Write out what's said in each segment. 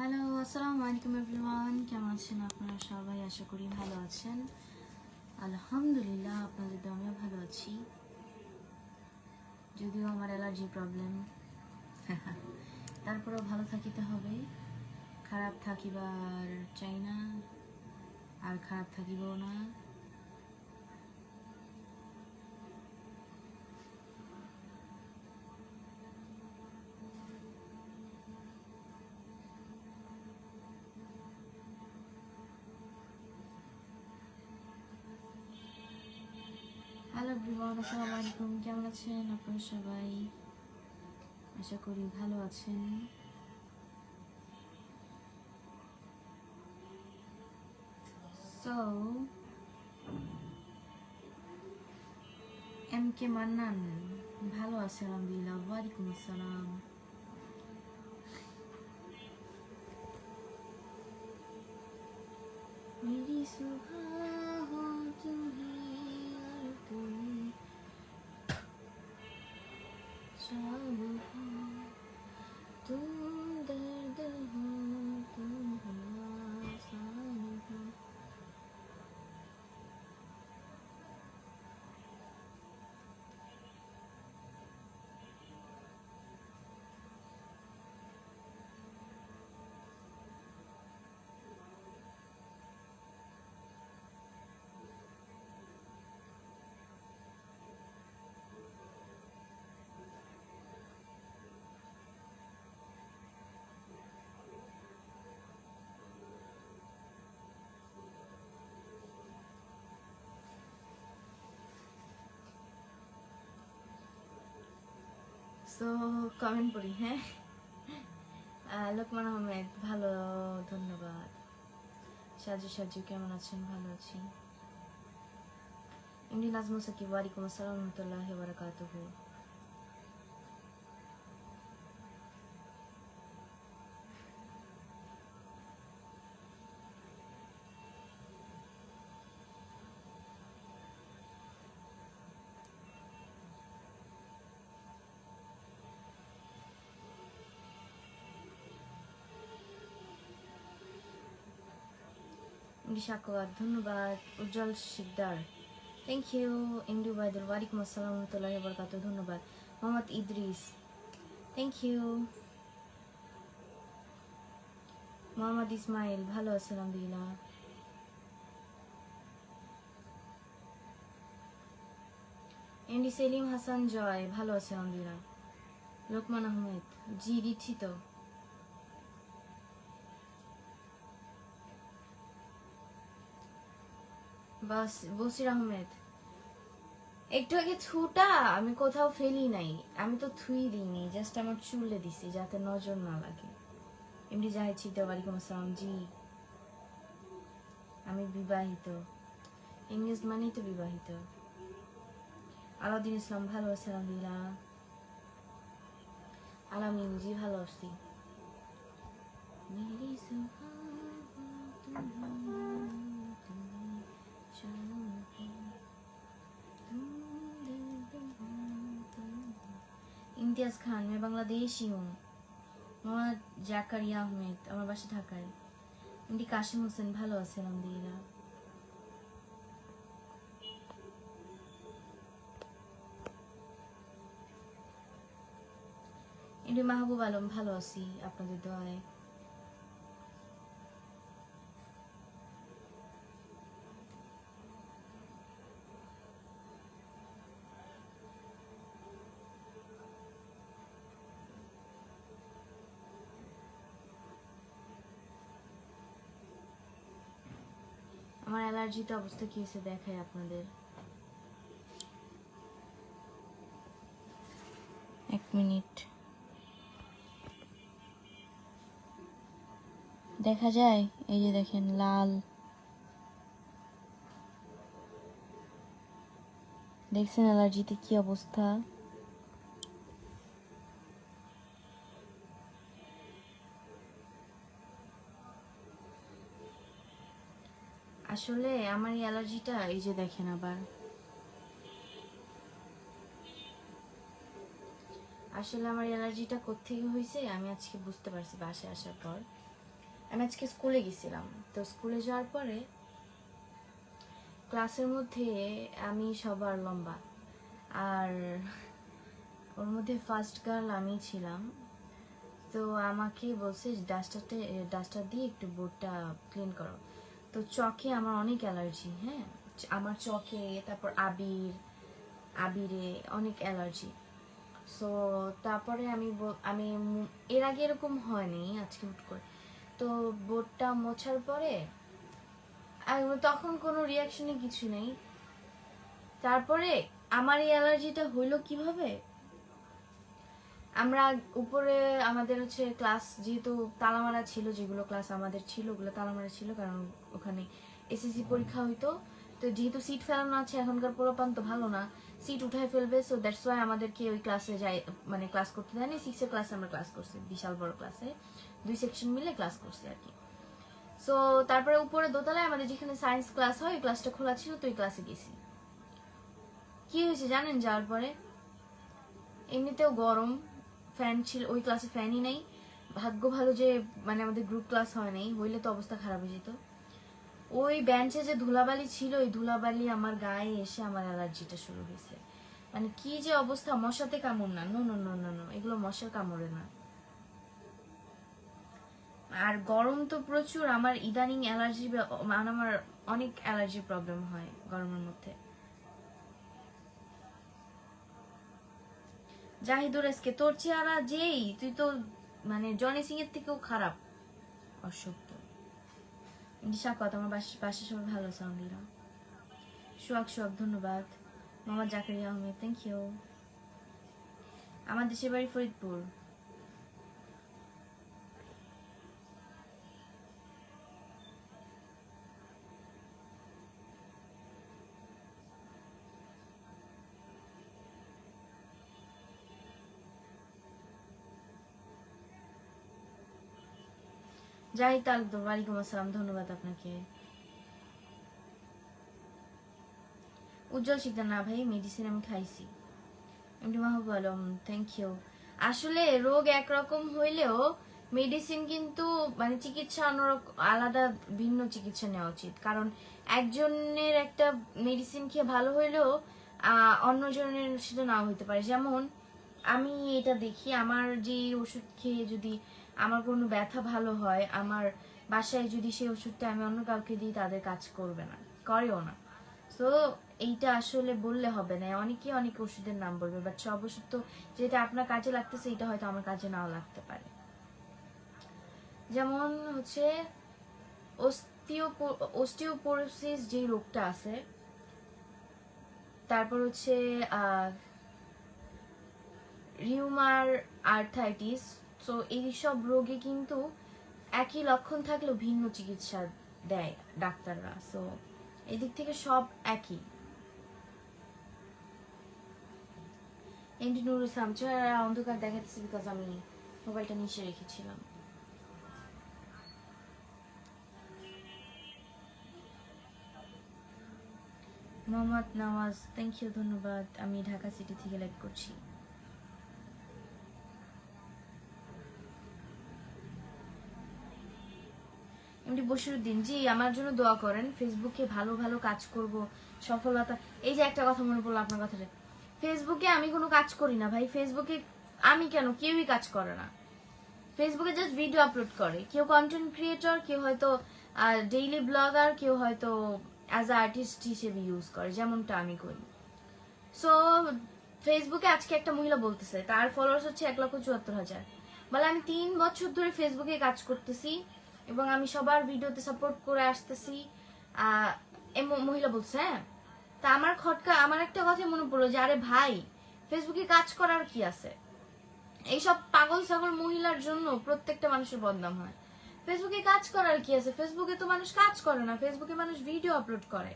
Hello, আসসালামু আলাইকুম everyone. কেমন আছেন আপনারা সবাই? আশা করি ভালো আছেন। আলহামদুলিল্লাহ, আপনাদের তো আমিও ভালো আছি, যদিও আমার অ্যালার্জি প্রবলেম। তারপরেও ভালো থাকিতে হবে। খারাপ থাকিবার চাই না, আর খারাপ থাকিবও না। হ্যালো এভরিওয়ান, আসসালামু আলাইকুম। কেমন আছেন আপনারা সবাই? আশা করি ভালো আছেন। সো এম কে মান্নান ভালো আছে আলহামদুলিল্লাহ। ওয়ালাইকুম আসসালাম। मेरी सुबह हो तुम्हें और तुम शाम हो, तुम दर्द हो, तुम हो आसान हो। সো কমেন্ট পড়ি, হ্যাঁ। লোকমান আহমেদ ভালো, ধন্যবাদ। সাজু সাজু কেমন আছেন? ভালো আছি। ইমনি নাজমুল সাকিব, ওয়ালাইকুম আসসালাম রহমতুল্লাহি ওয়া বারাকাতুহু। ইমনি সাকওয়াত ধন্যবাদ। Ujjwal Sikdar thank you. ইমডি ওয়াইদুল, ওয়ালাইকুম আসসালাম রহমতুল্লাহি ওয়া বারাকাতুহু, ধন্যবাদ। Mohammad Idris, thank you. মোহাম্মদ ইসমাইল ভালো আছে আলহামদুলিল্লাহ। এমডি সেলিম হাসান জয় ভালো আছে আলহামদুলিল্লাহ। লোকমান আহমেদ, জি দিচ্ছি তো। বাস বসির আহমেদ, একটু আগে থুটা আমি কোথাও ফেলি নাই, আমি তো থুই দিইনি, জাস্ট আমার চুলে দিছি যাতে নজর না লাগে। এমডি জাহিদ ছিটা, ওয়ালাইকুম আসসালাম। জি আমি বিবাহিত, ইংরেজ মানেই তো বিবাহিত। আলাউদ্দিন ইসলাম ভালো আছে আলহামদুলিল্লাহ। আলামিন, জি ভালো আছি। মেরি সুবহ ইমতিয়াজ খান, मैं बांग्लादेशी हूँ। মোহাম্মদ জাকারিয়া আহমেদ, আমার বাসা ঢাকায়। এমডি কাশিম হোসেন ভালো আছে আলহামদুলিল্লাহ। এমডি মাহবুব আলম ভালো আছি আপনাদের দোয়ায়। আমার অ্যালার্জিতে অবস্থা কি হয়েছে দেখাই আপনাদের, এক মিনিট। দেখা যায়, এই যে দেখেন লাল, দেখছেন অ্যালার্জিতে কি অবস্থা। আসলে আমার এই অ্যালার্জিটা, এই যে দেখেন আবার, আসলে আমার অ্যালার্জিটা কোত্থেকে হয়েছে আমি আজকে বুঝতে পারছি বাসায় আসার পর। আমি আজকে স্কুলে গেছিলাম, তো স্কুলে যাওয়ার পরে ক্লাসের মধ্যে আমি সবার লম্বা, আর ওর মধ্যে ফার্স্ট গার্ল আমি ছিলাম। তো আমাকে বলছে ডাস্টার দিয়ে একটু বোর্ডটা ক্লিন করো। তো চকে আমার অনেক অ্যালার্জি, হ্যাঁ আমার চকে, তারপর আবিরে অনেক অ্যালার্জি। সো তারপরে আমি এর আগে এরকম হয়নি, আজকে হুট করে। তো বোর্ডটা মোছার পরে তখন কোনো রিয়াকশনে কিছু নেই। তারপরে আমার এই অ্যালার্জিটা হইলো কিভাবে, আমরা উপরে আমাদের হচ্ছে ক্লাস যেহেতু তালামারা ছিল, যেগুলো ক্লাস আমাদের ছিল ওগুলো তালামারা ছিল, কারণ ওখানে এসএসসি পরীক্ষা হইতো। তো যেহেতু সিট ফেলানো আছে, এখনকার পোলাপান তো ভালো না, সিট উঠায় ফেলবে। সো দ্যাটস ওয়াই আমাদেরকে ওই ক্লাসে যাই, মানে ক্লাস করতে দেয়নি। 6 ক্লাসে আমরা ক্লাস করছি, বিশাল বড় ক্লাসে 2 সেকশন মিলে ক্লাস করছি আর কি। সো তারপরে উপরে দোতলায় আমাদের যেখানে সায়েন্স ক্লাস হয়, ওই ক্লাসটা খোলা ছিল, তো ওই ক্লাসে গেছি। কি হয়েছে জানেন? যাওয়ার পরে এমনিতেও গরম, ফ্যান ছিল, ওই ক্লাসে ফ্যানই নেই। ভাগ্য ভালো যে মানে আমাদের গ্রুপ ক্লাস হয় নাই, হইলে তো অবস্থা খারাপ হয়ে যেত। ওই বেঞ্চে যে ধুলাবালি ছিল, ওই ধুলাবালি আমার গায়ে এসে আমার অ্যালার্জিটা শুরু হয়েছে। মানে কি যে অবস্থা, মশাতে কামড় না, no no no no no, এগুলো মশার কামড়ে না। আর গরম তো প্রচুর, আমার ইদানিং অ্যালার্জি, মানে আমার অনেক অ্যালার্জি প্রবলেম হয় গরমের মধ্যে। জাহিদুর আজকে তোর চেহারা যেই, তুই তো মানে জনি সিং এর থেকেও খারাপ, অসভ্য। সাক্ষাৎ আমার বাসার সবাই ভালো আছে আলহামদুলিল্লাহ। সোহাগ ধন্যবাদ। Mohammad Zakaria Ahmed, thank you. আমার দেশের বাড়ি ফরিদপুর। জাহিদ তালুকদার, ওয়ালাইকুম আসসালাম, ধন্যবাদ আপনাকে। উজ্জ্বল শিকদার, না ভাই মেডিসিন আমি খাইছি। MD Mahbub Alam, thank you. আসলে রোগ একরকম হইলেও মেডিসিন কিন্তু মানে চিকিৎসা অন্যরকম, আলাদা ভিন্ন চিকিৎসা নেওয়া উচিত। কারণ একজনের একটা মেডিসিন খেয়ে ভালো হইলেও অন্যজনের সেটা নাও হইতে পারে। যেমন আমি এটা দেখি, আমার যে ওষুধ খেয়ে যদি আমার কোনো ব্যথা ভালো হয়, আমার বাসায় যদি সেই ওষুধটা আমি অন্য কাউকে দিই, তাদের কাজ করবে না, করেও না। সো এইটা আসলে বললে হবে না, অনেকে অনেক ওষুধের নাম বলবে, বাট সব ওষুধ তো যেটা আপনার কাজে লাগতেছে এটা হয়তো আমার কাজে নাও লাগতে পারে। যেমন হচ্ছে অস্টিওপোরোসিস যে রোগটা আছে, তারপর হচ্ছে রিউমার আর্থাইটিস। সো এইসব রোগে কিন্তু একই লক্ষণ থাকলেও ভিন্ন চিকিৎসা দেয় ডাক্তাররা। সো এদিক থেকে সব একই। এমডি নুরুল ইসলাম, চেহারা অন্ধকার দেখাচ্ছে বিকজ আমি মোবাইলটা নিচে রেখেছিলাম। মোহাম্মদ নওয়াজ, থ্যাংক ইউ, ধন্যবাদ। আমি ঢাকা সিটি থেকে লাইক করছি। এমডি বশিরউদ্দিন, জি আমার জন্য দোয়া করেন, ফেসবুকে ভালো ভালো কাজ করব, সফলতা। এই যে একটা কথা মনে পড়লো আপনার কথাটা, ফেসবুকে আমি কোনো কাজ করি না ভাই। ফেসবুকে আমি কেন, কেউই কাজ করে না। ফেসবুকে জাস্ট ভিডিও আপলোড করে, কেউ কন্টেন্ট ক্রিয়েটর, কেউ হয়তো ডেইলি ব্লগার, কেউ হয়তো অ্যাজ আ আর্টিস্ট হিসেবে ইউজ করে, যেমনটা আমি করি। সো ফেসবুকে আজকে একটা মহিলা বলতেছে তার ফলোয়ার্স হচ্ছে 1,74,000। বলে আমি 3 বছর ধরে ফেসবুকে কাজ করতেছি এবং আমি সবার ভিডিওতে সাপোর্ট করে আসতেছি। মহিলা বলছে, হ্যাঁ। তা আমার একটা কথা মনে পড়লো যে আরে ভাই, ফেসবুকে কাজ করার কি আছে? এইসব পাগল ছাগল মহিলার জন্য প্রত্যেকটা মানুষের বদনাম হয়। ফেসবুকে কাজ করার কি আছে? ফেসবুকে তো মানুষ কাজ করে না, ফেসবুকে মানুষ ভিডিও আপলোড করে।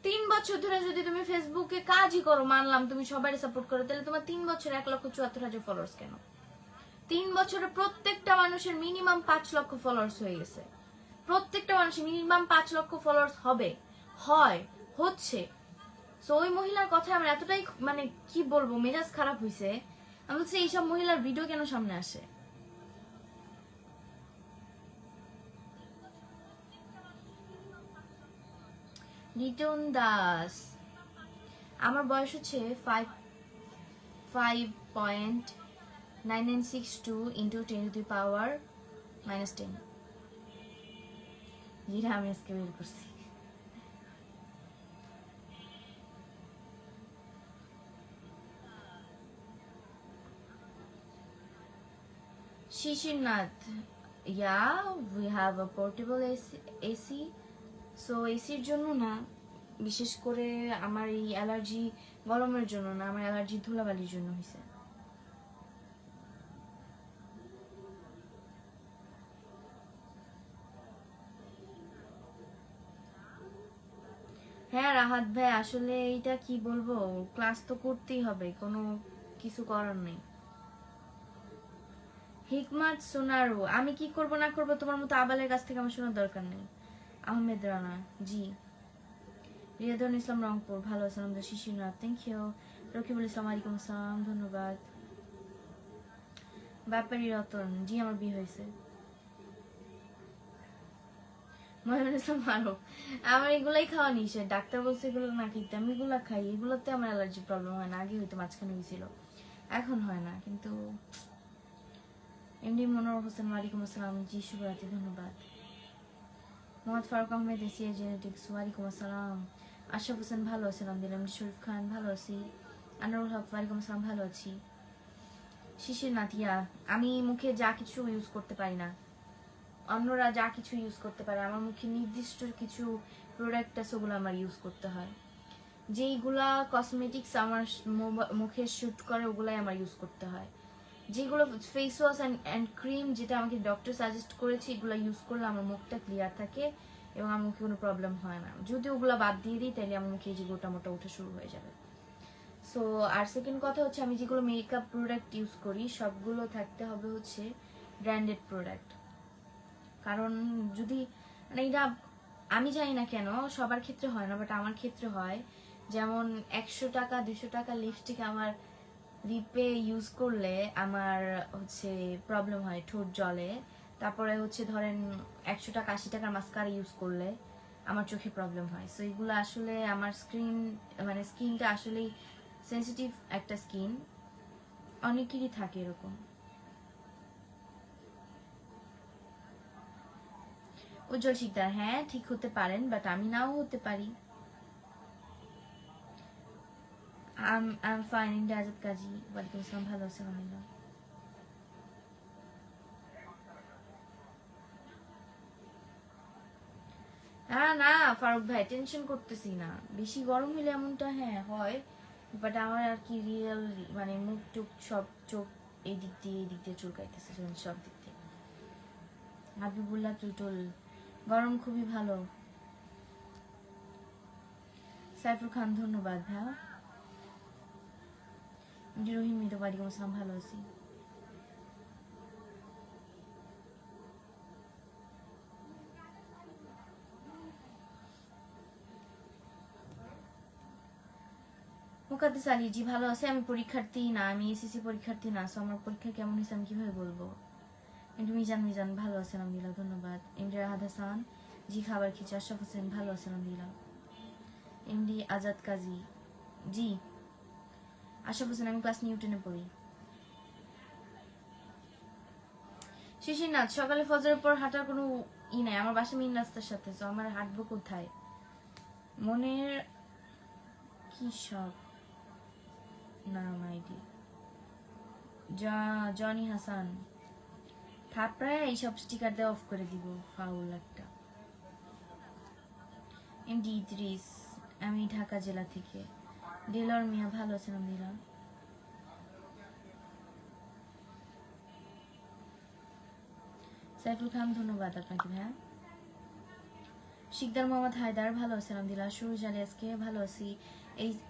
3 বছর ধরে যদি তুমি ফেসবুকে কাজই করো, মানলাম তুমি সবাই সাপোর্ট করো, তাহলে তোমার 3 বছরে 1,74,000 ফলোয়ার্স কেন? 3 বছরে প্রত্যেকটা মানুষের মিনিমাম 5 লক্ষ ফলোয়ার্স হয়ে গেছে। প্রত্যেকটা মানুষের মিনিমাম 5 লক্ষ ফলোয়ার্স হবে, হচ্ছে। সো ওই মহিলার কথা আমার এতটাই মানে কি বলবো, মেজাজ খারাপ হয়েছে। আমি বলছি এইসব মহিলার ভিডিও কেন সামনে আসে? লিটন দাস, আমার বয়স হচ্ছে 5.9962 into 10 to the power -10। যেটা আমি আজকে বের করছি। Shishinath, yeah, we have a portable AC, so এসির জন্য না, বিশেষ করে আমার এই অ্যালার্জি গরমের জন্য না, আমার অ্যালার্জি ধুলাবালির জন্য হয়েছে। হ্যাঁ রাহাত ভাই, আসলে এইটা কি বলবো, ক্লাস তো করতেই হবে, কোনো কিছু করার নেই। হিকমাত সোনারু, আমি কি করব না করব তোমার মতো আবালের কাছ থেকে আমার শোনার দরকার নেই। আহমেদ রানা, জি। রিয়াদুল ইসলাম রংপুর, ভালো আছেন আমাদের শিশিরনাথ, থ্যাংক ইউ। রকিবুল ইসলাম, আলাইকুম আসসালাম, ধন্যবাদ। ব্যাপারী রতন, জি আমার বিয়ে হয়েছে। মহিমুল ইসলাম মারুফ, আমার এগুলাই খাওয়া নিষেধ, ডাক্তার বলছে এগুলো না খেতে, আমি এগুলা খাই, এগুলোতে আমার অ্যালার্জি প্রবলেম হয় না, আগে হয়তো মাঝখানে হয়েছিল, এখন হয় না। কিন্তু এমডি মনোর হোসেন, ওয়ালাইকুম আসসালাম, জি শুভরাত্রি, ধন্যবাদ। মোহাম্মদ ফারুক আহমেদ, এসিয়া জেনেটিক্স, ওয়ালাইকুম আসসালাম। আশরাফ হোসেন, ভালো আছেন আলহামদুলিল্লাহ। শরীফ খান, ভালো আছি। আনোয়ারুল হক, ওয়ালাইকুম আসসালাম, ভালো আছি। শিশির নাথিয়া, আমি মুখে যা কিছু ইউজ করতে পারি না, অন্যরা যা কিছু ইউজ করতে পারে, আমার মুখে নির্দিষ্ট কিছু প্রোডাক্ট আছে, ওগুলো আমার ইউজ করতে হয়। যেইগুলা কসমেটিক্স আমার মুখে শুট করে, ওগুলাই আমার ইউজ করতে হয়। যেগুলো ফেস ওয়াশ অ্যান্ড ক্রিম, যেটা আমাকে ডক্টর সাজেস্ট করেছে, এগুলো ইউজ করলে আমার মুখটা ক্লিয়ার থাকে এবং আমার মুখে কোনো প্রবলেম হয় না। যদি ওগুলো বাদ দিয়ে দিই, তাহলে আমার মুখে এই যে গোটা মোটা উঠে শুরু হয়ে যাবে। সো আর সেকেন্ড কথা হচ্ছে, আমি যেগুলো মেকআপ প্রোডাক্ট ইউজ করি, সবগুলো থাকতে হবে হচ্ছে ব্র্যান্ডেড প্রোডাক্ট। কারণ যদি মানে এটা আমি জানি না কেন সবার ক্ষেত্রে হয় না, বাট আমার ক্ষেত্রে হয়। যেমন 100 টাকা 200 টাকা লিপস্টিক আমার লিপে ইউজ করলে আমার হচ্ছে প্রবলেম হয়, ঠোঁট জ্বলে। তারপরে হচ্ছে ধরেন 100 টাকা 80 টাকার মাস্কারা ইউজ করলে আমার চোখে প্রবলেম হয়। সো এগুলো আসলে আমার স্কিনটা আসলেই সেন্সিটিভ একটা স্কিন, অনেকেরই থাকে এরকম। উজ্জ্বল শিকদার, হ্যাঁ ঠিক হতে পারেন, বাট আমি নাও হতে পারি। I'm fine. ইন্ডিয়া আজাদ কাজী, ওয়ালাইকুম আসসালাম, ভালো আছেন আলহামদুলিল্লাহ। হ্যাঁ না ফারুক ভাই, টেনশন করতেছি না, বেশি গরম হলে এমনটা হ্যাঁ হয়, বাট আমার আর কি রিয়েল মানে মুখ টুক সব, চোখ এই দিক দিয়ে চুলকাইতেছে সব দিক দিয়ে। হাবিবুল্লাহ টুটুল, গরম খুবই ভালো। সাইফুল খান, ধন্যবাদ ভাইয়া। রহিম মিদু, ওয়ালাইকুম আসসালাম, ভালো আছি। মুকাদ্দেস আলী, জি ভালো আছে। আমি পরীক্ষার্থী না, আমি এসএসসি পরীক্ষার্থী না, সো আমার পরীক্ষা কেমন হয়েছে আমি কিভাবে বলবো। কিন্তু মিজান ভালো আছেন আলহামদুলিল্লাহ, ধন্যবাদ। এমডি রাহাত হাসান, জি খাবার খেয়েছি। আশরাফ হোসেন, ভালো আছেন আলহামদুলিল্লাহ। এমডি আজাদ কাজী, জি। আশরাফ হোসেন, আমি ক্লাস নিউটনে পড়ি। শিশিরনাথ, সকালে ফজরের পর হাঁটার কোনো নাই, আমার বাসা মেইন রাস্তার সাথে, তো আমার হাঁটবো কোথায়। মনের কি সব নাম আইডি, জনি হাসান, থাপড়ায় এইসব স্টিকার দিয়ে অফ করে দিব, ফাউল একটা। এমডি ইদ্রিস, আমি ঢাকা জেলা থেকে। ডিলর মিয়া, ভালো আছেন আলহামদুলিল্লাহ। সাইফুল খান, ধন্যবাদ আপনাকে ভাইয়া। শিকদার মোহাম্মদ হায়দার, ভালো আছেন আলহামদুলিল্লাহ। সুরজ আলী, আজকে ভালো আছি।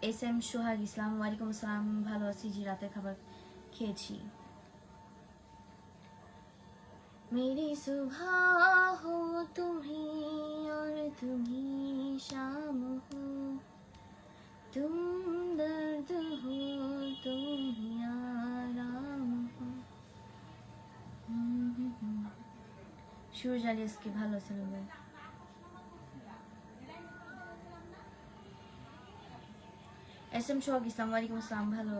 এস এম সোহাগ ইসলাম, ওয়ালাইকুম আসসালাম, ভালো আছি, জি রাতে খাবার খেয়েছি। मेरी सुबह हो तुम्ही और तुम्ही शाम हो, तुम दर्द हो तुम्ही आराम हो। সুরজ আলী, আজকে ভালো আছেন? SM সোহাগ ইসলাম, ওয়ালাইকুম আসসালাম। ভালো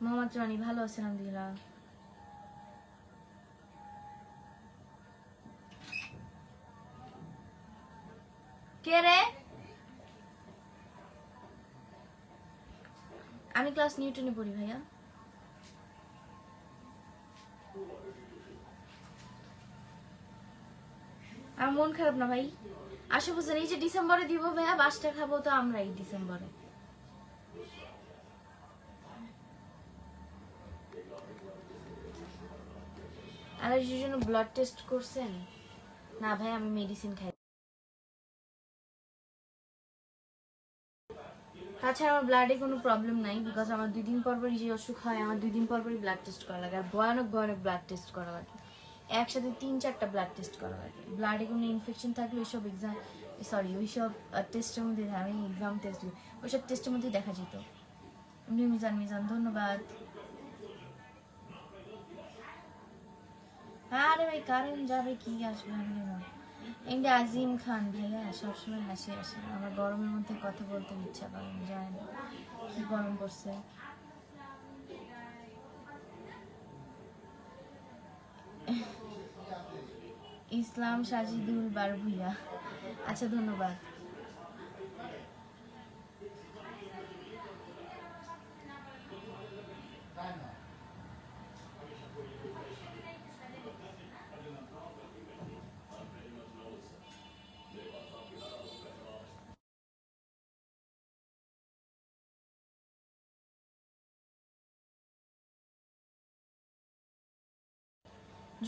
মোহাম্মদ রানী, ভালো আছেন আলহামদুলিল্লাহ। কে রে? আমি ক্লাস নিউটনে পড়ি ভাইয়া। আমার মন খারাপ না ভাই, আসে বুঝছেন এই যে ডিসেম্বরে দিব ভাইয়া, বাসটা খাবো তো আমরা এই ডিসেম্বরে। অ্যালার্জির জন্য ব্লাড টেস্ট করছেন? না ভাই, আমি মেডিসিন খাই। তাছাড়া আমার ব্লাডে কোনো প্রবলেম নাই, বিকজ আমার 2 দিন পর পরই যে অসুখ হয়, আমার 2 দিন পর পরই ব্লাড টেস্ট করা লাগে, আর ভয়ানক ভয়ানক ব্লাড টেস্ট করা লাগে, একসাথে 3-4টা ব্লাড টেস্ট করা লাগে। ব্লাডে কোনো ইনফেকশন থাকলে ওইসব এক্সাম, সরি ওইসব টেস্টের মধ্যে, আমি এক্সাম টেস্ট, ওইসব টেস্টের মধ্যে দেখা যেত। মিজান মিজান ধন্যবাদ। আরে ভাই কারেন্ট যাবে কি আসবে না। এমনি আজিম খান ভাইয়া সবসময় হাসি আসে, আমার গরমের মধ্যে কথা বলতে ইচ্ছা করে না, যায় না কি গরম পড়ছে। ইসলাম সাজিদুল বার ভুইয়া, আচ্ছা ধন্যবাদ।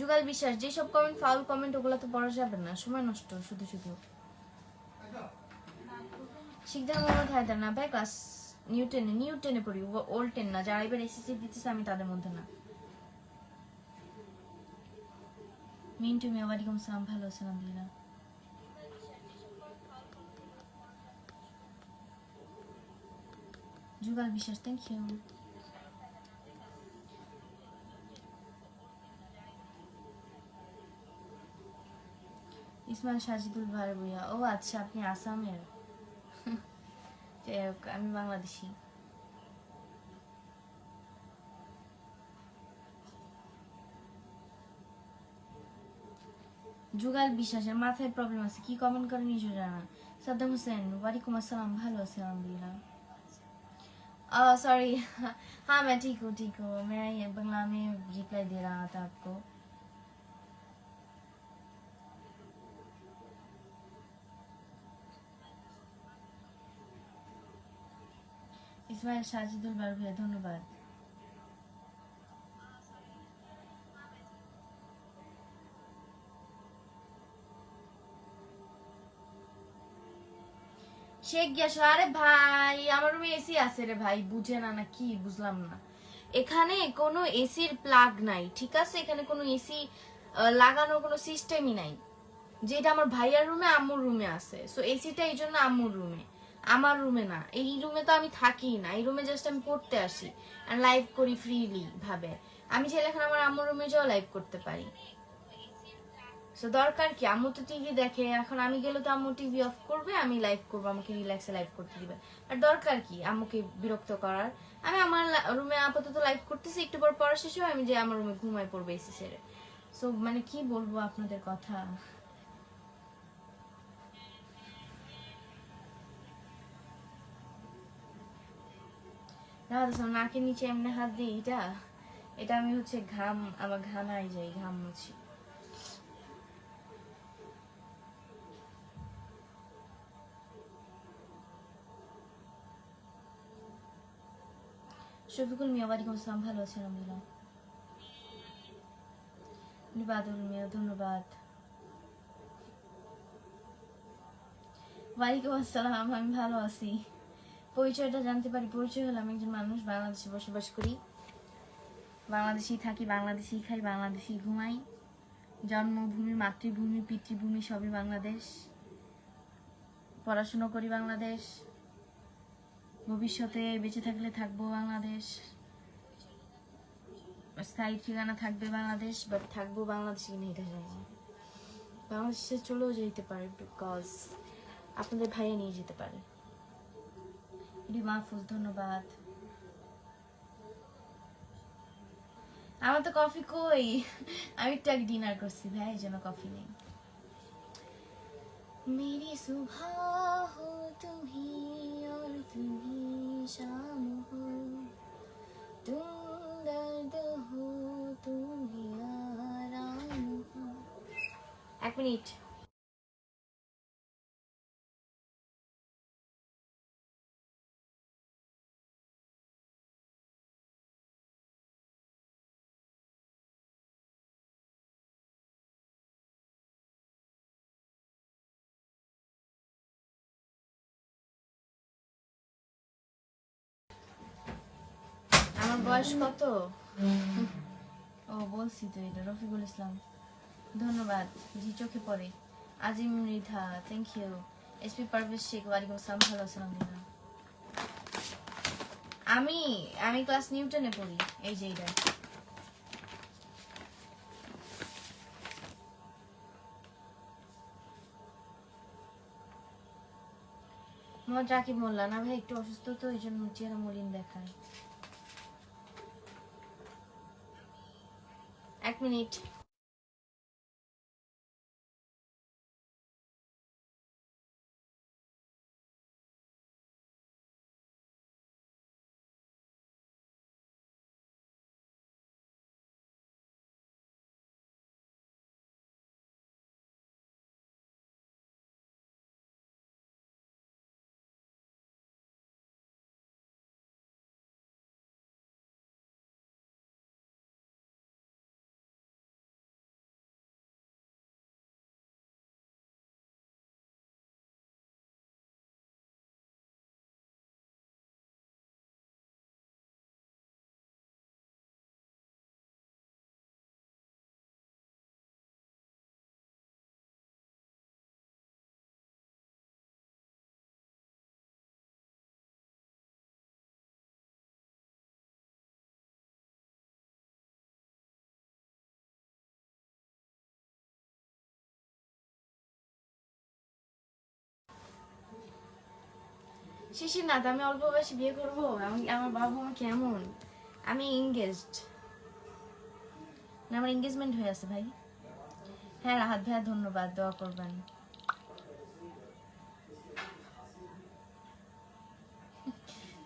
যুগাল বিশ্বাস, যেসব কমেন্ট ফাউল কমেন্ট ওগুলো তো পড়া যাবে না, সময় নষ্ট শুধু শুধু। শিকদার মোহাম্মদ হায়দার, না ভাই ক্লাস নিউটেনে পড়ি, ওল্ড 10 না, যারা এবার এসএসসি দিতেছে আমি তাদের মধ্যে না। মিন্টু মিয়া, ওয়ালাইকুম আসসালাম, ভালো আছেন আলহামদুলিল্লাহ। যুগাল বিশ্বাস, থ্যাংক ইউ। ইসমাইল সাজিদুল বার ভুইয়া, ও আচ্ছা আপনি আসামের। আমি বাংলাদেশি। যুগাল বিশ্বাসের মাথায় প্রবলেম আছে, কি কমেন্ট করে নিজেও জানা। সাদ্দাম হোসেন, ওয়ালাইকুম আসসালাম, ভালো আছি আলহামদুলিल्लाह। सॉरी हाँ मैं ठीक हूँ, मैं ये बंगला में रिप्लाई दे रहा था आपको। ইসমাইল সাজিদুল বার ভুইয়া, ধন্যবাদ। শেখ গিয়াসর, আরে ভাই আমার রুমে এসি আছে রে ভাই, বুঝে না না কি বুঝলাম না। এখানে কোনো এসির প্লাগ নাই, ঠিক আছে, এখানে কোনো এসি লাগানোর কোনো সিস্টেমই নাই, যেটা আমার ভাইয়ার রুমে আম্মুর রুমে আছে। সো এসিটা এই জন্য আম্মুর রুমে, আমার রুমে না। এই রুমে তো আমি থাকি না, এই রুমে জাস্ট আমি পড়তে আসি আর লাইভ করি ফ্রিলি ভাবে। আমি চাইলে এখন আমার আম্মুর রুমে যাও লাইভ করতে পারি। সো দরকার কি, আম্মু তো টিভি দেখে, এখন আমি গেলে তো আম্মু টিভি অফ করবে, আমি লাইভ করবো, আমাকে রিল্যাক্সে লাইভ করতে দিবে। আর দরকার কি আম্মুকে বিরক্ত করার। আমি আমার রুমে আপাতত লাইভ করতেছি, একটু পর পড়া শেষ হয় আমি যে আমার রুমে ঘুমাই পড়বে এসি ছেড়ে। সো মানে কি বলবো আপনাদের কথা। নাকের নিচে এমনি হাত দিই, এটা এটা আমি হচ্ছে ঘাম, আমার ঘামাই যাই, ঘাম মুছি। শফিকুল মিয়া, ওয়ালাইকুম আসসালাম, ভালো আছেন আলহামদুলিল্লাহ। নিবাদুল মিয়া, ধন্যবাদ। ওয়ালাইকুম আসসালাম, আমি ভালো আছি। পরিচয়টা জানতে পারি? পরিচয় হলো আমি একজন মানুষ, বাংলাদেশে বসবাস করি, বাংলাদেশেই থাকি, বাংলাদেশেই খাই, বাংলাদেশেই ঘুমাই। জন্মভূমি, মাতৃভূমি, পিতৃভূমি সবই বাংলাদেশ। পড়াশোনা করি বাংলাদেশ, ভবিষ্যতে বেঁচে থাকলে থাকবো বাংলাদেশ, স্থায়ী ঠিকানা থাকবে বাংলাদেশ, বাট থাকবো বাংলাদেশে কিনা এটা জানি না। বাংলাদেশে চলেও যেতে পারে, বিকজ আপনাদের ভাইয়া নিয়ে যেতে পারে। মাহফুজ ধন্যবাদ। আমার তো কফি কই, আমি একটু আগে ডিনার করছি ভাই, এই জন্য কফি নেই। मेरी सुबह हो तुम ही और तुम ही शाम हो, तुम दर्द हो तुम ही आराम हो। एक मिनट, আমার বয়স কত? ও বলছি তো, এটা রফিকুল ইসলাম ধন্যবাদ। জি চোখে পড়ে। Azim Mridha thank you. SP Parvez Sheikh ওয়ালাইকুম আসসালাম, ভালো আছেন? আমি আমি ক্লাস নিউটনে পড়ি। এই যে এটা মোহাম্মদ রাকিব মোল্লা। না ভাই একটু অসুস্থ তো, এই জন্য চেহারা মলিন দেখায়। এক মিনিট। শিশিরনাথ, আমি অল্প বয়সে বিয়ে করবো? আমার বাবা মা কেমন? আমি এঙ্গেজড না, আমার এঙ্গেজমেন্ট হয়ে আছে ভাই। হ্যাঁ রাহাত ভাইয়া ধন্যবাদ, দোয়া করবেন।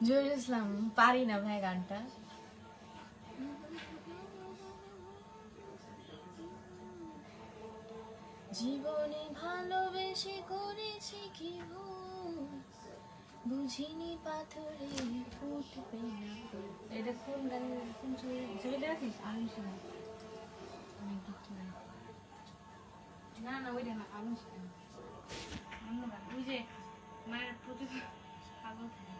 জহির ইসলাম, পারি না ভাই গানটা। জীবনে ভালোবেসে করেছি কি ভুল, বুঝিনি পাথরে ফুটবে না। এটা কোন গানের কোন ছবিটা রাখিস? আমি শুনি না না, ওইটা না, আমি শুনি অন্য গান। ওই যে মায়ের প্রতি পাগল থাকে।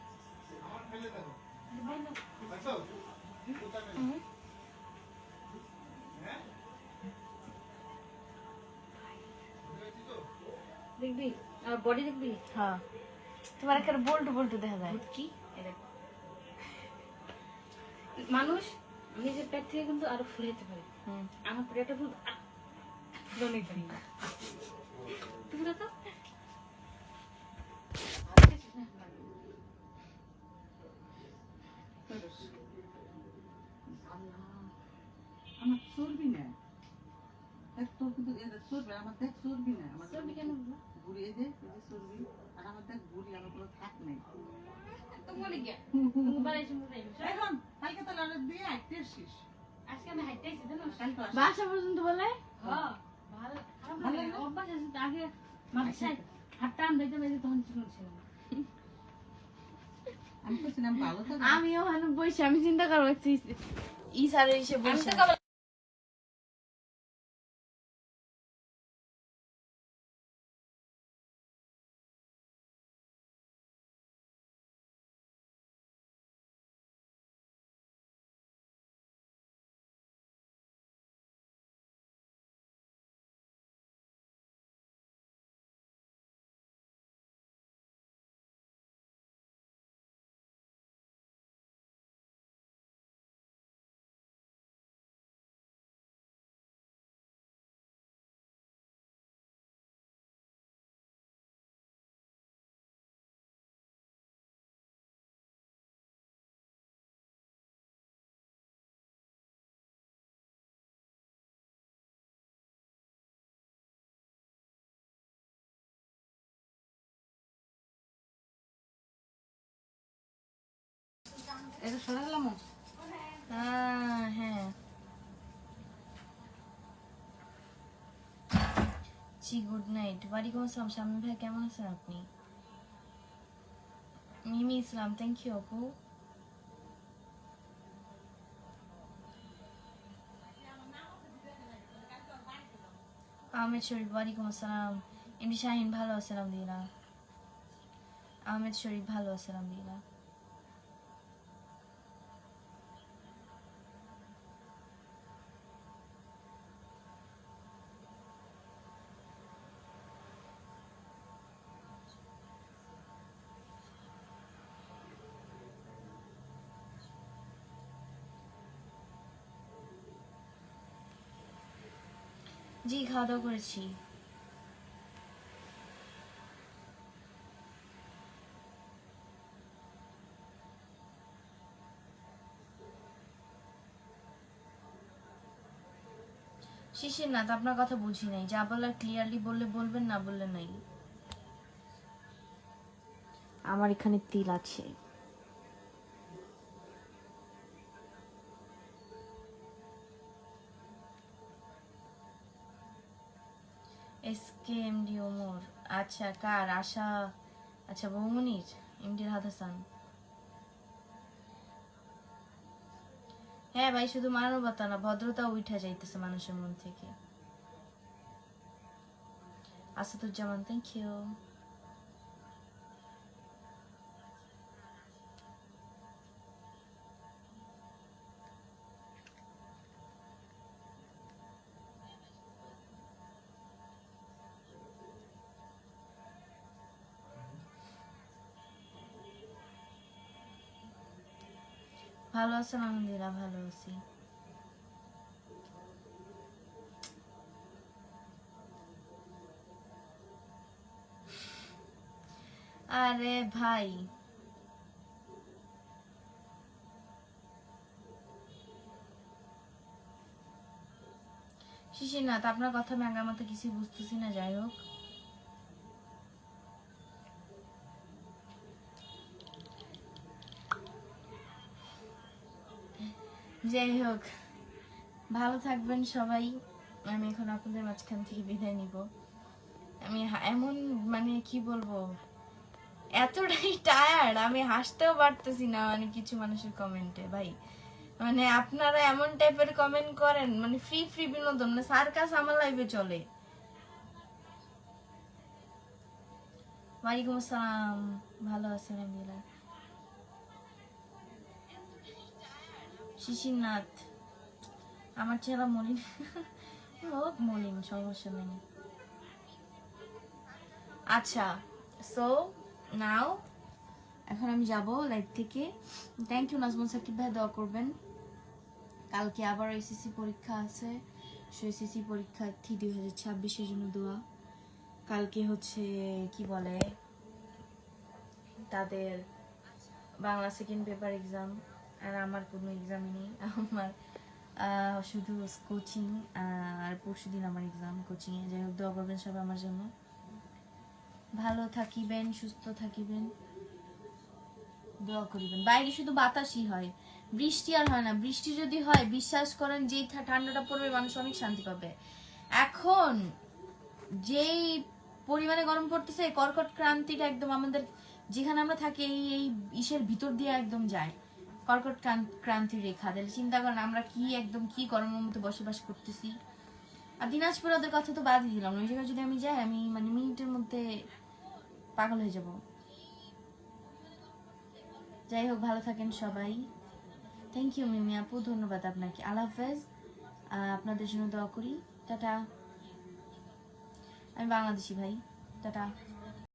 দেখবি বডি দেখবি? হ্যাঁ, তোমার একটা বল্টু বল্টু দেখা যায়। কি মানুষ নিজের পেট থেকে কিন্তু আরো ফুলাইতে পারে। আমার পেটটা ফুল ফুলানোই পারি না। তুমি তো আমার চর্বি না, দেখ তোর কিন্তু চর্বি, আমার দেখ চর্বি না, আমার চর্বি কেন ঘুরিয়ে দে চর্বি, আর আমার দেখ ঘুরি, আমার কোনো থাক নেই। কালকে তো লাড়া দিয়ে হাঁটতে আসিস, আজকে আমি হাঁটতে আসি জানো, বাসা পর্যন্ত বলে অভ্যাস আছে। আগে মাথায় হাঁটতাম, দেখতাম এই যে তখন চিকন ছিল। আমিও বসে আমি চিন্তা করবো ই স্যার এসে বসে এটা শোনালাম। হ্যাঁ জি গুড নাইট। ওয়ালাইকুম আসসালাম শামীম ভাই, কেমন আছেন আপনি? মিমি ইসলাম, থ্যাংক ইউ আপু। আহমেদ শরীফ, ওয়ালাইকুম আসসালাম। এমনি শাহিন, ভালো আছে আলহামদুলিল্লাহ। আহমেদ শরীফ, ভালো আছে আলহামদুলিল্লাহ। জি খাওয়া দাওয়া করেছি। শিশির নাথ, আপনার কথা বুঝি নাই, যা বলার ক্লিয়ারলি বললে বলবেন, না বললে নাই। আমার এখানে তিল আছে। এসকে এমডি ওমর, আচ্ছা কার? আশা, আচ্ছা বৌমনির, এমডি হাসান। হ্যাঁ ভাই, শুধু মানবতা না, ভদ্রতা উঠা যাইতেছে মানুষের মন থেকে। Asaduzzaman, thank you. ভালো আছেন? আলহামদুলিল্লাহ ভালো আছি। আরে ভাই, শিশিরনাথ, আপনার কথা আমি আগার মতো কিছু বুঝতেছি না। যাই হোক, যাই হোক, ভালো থাকবেন সবাই। আমি এখন আপনাদের মাঝখান থেকে বিদায় নিব। আমি এমন, মানে কি বলবো, এতটাই টায়ার্ড, আমি হাসতেও পারতেছি না। মানে কিছু মানুষের কমেন্টে ভাই, মানে আপনারা এমন টাইপের কমেন্ট করেন, মানে ফ্রি ফ্রি বিনোদন, মানে সার্কাস আমার লাইফে চলে। ওয়ালাইকুম আসসালাম, ভালো আছেন? আলহামদুলিল্লাহ। শিশিরনাথ, আমার চেহারা মলিন হোক, মলিন, সমস্যা নেই। আচ্ছা, সো নাও এখন আমি যাব লাইভ থেকে। থ্যাংক ইউ নাজমুল সাকিব ভাই, দোয়া করবেন। কালকে আবার এসএসসি পরীক্ষা আছে, সো এসএসসি পরীক্ষার্থী 2026-এর জন্য দোয়া। কালকে হচ্ছে কি বলে, তাদের বাংলা সেকেন্ড পেপার এক্সাম, আর আমার কোনো এক্সামই নেই। আমার শুধু কোচিং, আর পরশু দিন আমার এক্সাম কোচিংয়ে। যাই হোক, দোয়া করবেন সবাই আমার জন্য। ভালো থাকিবেন, সুস্থ থাকিবেন, দোয়া করিবেন। বাইরে শুধু বাতাসই হয়, বৃষ্টি আর হয় না। বৃষ্টি যদি হয়, বিশ্বাস করেন, যেই ঠান্ডাটা পড়বে মানুষ অনেক শান্তি পাবে। এখন যেই পরিমাণে গরম পড়তেছে, কর্কট ক্রান্তিটা একদম আমাদের যেখানে আমরা থাকি এই ইসের ভিতর দিয়ে একদম যায়, কর্কট ক্রান্তির রেখা। তাহলে চিন্তা করেন আমরা কি একদম কি গরমের মধ্যে বসবাস করতেছি। আর দিনাজপুর ওদের কথা তো বাদই দিলাম, ওই জায়গায় যদি আমি যাই, আমি মানে মিনিটের মধ্যে পাগল হয়ে যাব। যাই হোক, ভালো থাকেন সবাই। থ্যাংক ইউ মিমি আপু, ধন্যবাদ আপনাকে। আল্লাহ হাফেজ, আপনাদের জন্য দোয়া করি। টাটা। আমি বাংলাদেশি ভাই, টাটা।